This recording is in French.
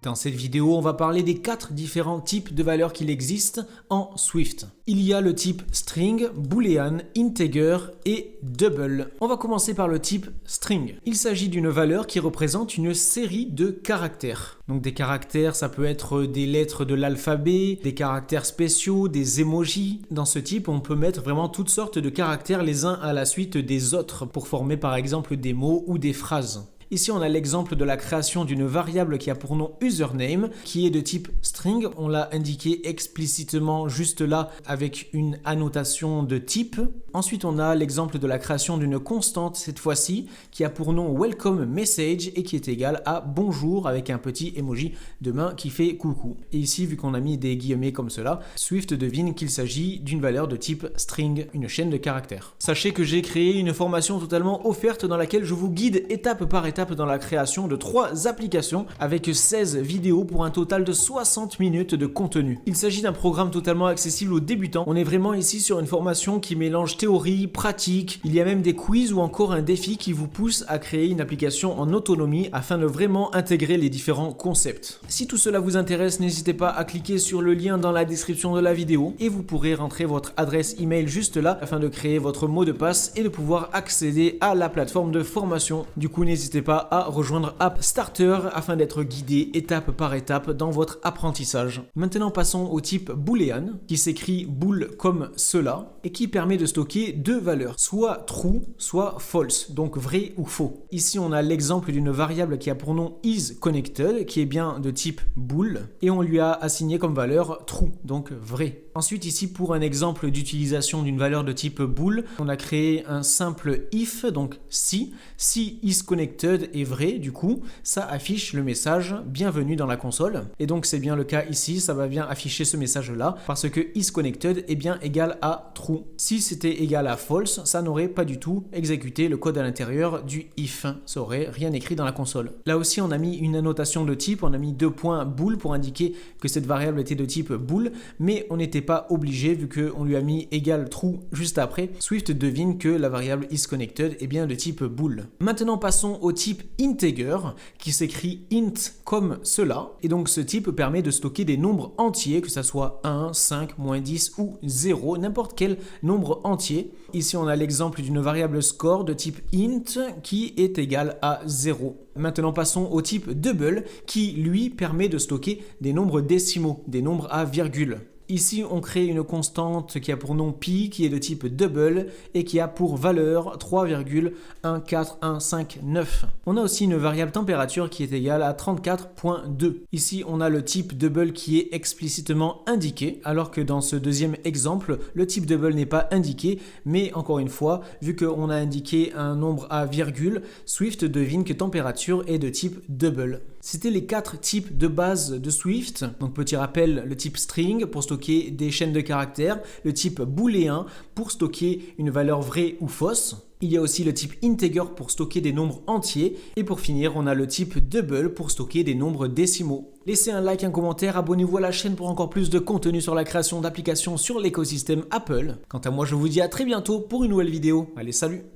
Dans cette vidéo, on va parler des 4 différents types de valeurs qu'il existe en Swift. Il y a le type string, boolean, integer et double. On va commencer par le type string. Il s'agit d'une valeur qui représente une série de caractères. Donc des caractères, ça peut être des lettres de l'alphabet, des caractères spéciaux, des emojis. Dans ce type, on peut mettre vraiment toutes sortes de caractères les uns à la suite des autres pour former par exemple des mots ou des phrases. Ici, on a l'exemple de la création d'une variable qui a pour nom username, qui est de type string. On l'a indiqué explicitement juste là avec une annotation de type. Ensuite, on a l'exemple de la création d'une constante, cette fois-ci, qui a pour nom welcome message et qui est égal à bonjour avec un petit emoji de main qui fait coucou. Et ici, vu qu'on a mis des guillemets comme cela, Swift devine qu'il s'agit d'une valeur de type string, une chaîne de caractères. Sachez que j'ai créé une formation totalement offerte dans laquelle je vous guide étape par étape dans la création de 3 applications avec 16 vidéos pour un total de 60 minutes de contenu. Il s'agit d'un programme totalement accessible aux débutants. On est vraiment ici sur une formation qui mélange théorie, pratique. Il y a même des quiz ou encore un défi qui vous pousse à créer une application en autonomie afin de vraiment intégrer les différents concepts. Si tout cela vous intéresse, n'hésitez pas à cliquer sur le lien dans la description de la vidéo et vous pourrez rentrer votre adresse email juste là afin de créer votre mot de passe et de pouvoir accéder à la plateforme de formation. Du coup, n'hésitez pas à rejoindre App Starter afin d'être guidé étape par étape dans votre apprentissage. Maintenant, passons au type boolean qui s'écrit bool comme cela et qui permet de stocker 2 valeurs, soit true, soit false, donc vrai ou faux. Ici, on a l'exemple d'une variable qui a pour nom isConnected qui est bien de type bool et on lui a assigné comme valeur true, donc vrai. Ensuite, ici, pour un exemple d'utilisation d'une valeur de type bool, on a créé un simple if, donc si isConnected est vrai, du coup, ça affiche le message bienvenue dans la console. Et donc, c'est bien le cas ici, ça va bien afficher ce message-là parce que isConnected est bien égal à true. Si c'était égal à false, ça n'aurait pas du tout exécuté le code à l'intérieur du if. Ça aurait rien écrit dans la console. Là aussi, on a mis une annotation de type, on a mis 2 points bool pour indiquer que cette variable était de type bool, mais on n'était pas obligé vu qu'on lui a mis égal true juste après. Swift devine que la variable isConnected est bien de type bool. Maintenant, passons au type integer qui s'écrit int comme cela. Et donc, ce type permet de stocker des nombres entiers, que ce soit 1, 5, moins 10 ou 0, n'importe quel nombre entier. Ici, on a l'exemple d'une variable score de type int qui est égal à 0. Maintenant, passons au type double qui, lui, permet de stocker des nombres décimaux, des nombres à virgule. Ici, on crée une constante qui a pour nom pi, qui est de type double et qui a pour valeur 3,14159. On a aussi une variable température qui est égale à 34.2. Ici, on a le type double qui est explicitement indiqué, alors que dans ce deuxième exemple, le type double n'est pas indiqué, mais encore une fois, vu qu'on a indiqué un nombre à virgule, Swift devine que température est de type double. C'était les 4 types de base de Swift. Donc petit rappel, le type string pour stocker des chaînes de caractères, le type booléen pour stocker une valeur vraie ou fausse. Il y a aussi le type integer pour stocker des nombres entiers. Et pour finir, on a le type double pour stocker des nombres décimaux. Laissez un like, un commentaire, abonnez-vous à la chaîne pour encore plus de contenu sur la création d'applications sur l'écosystème Apple. Quant à moi, je vous dis à très bientôt pour une nouvelle vidéo. Allez, salut!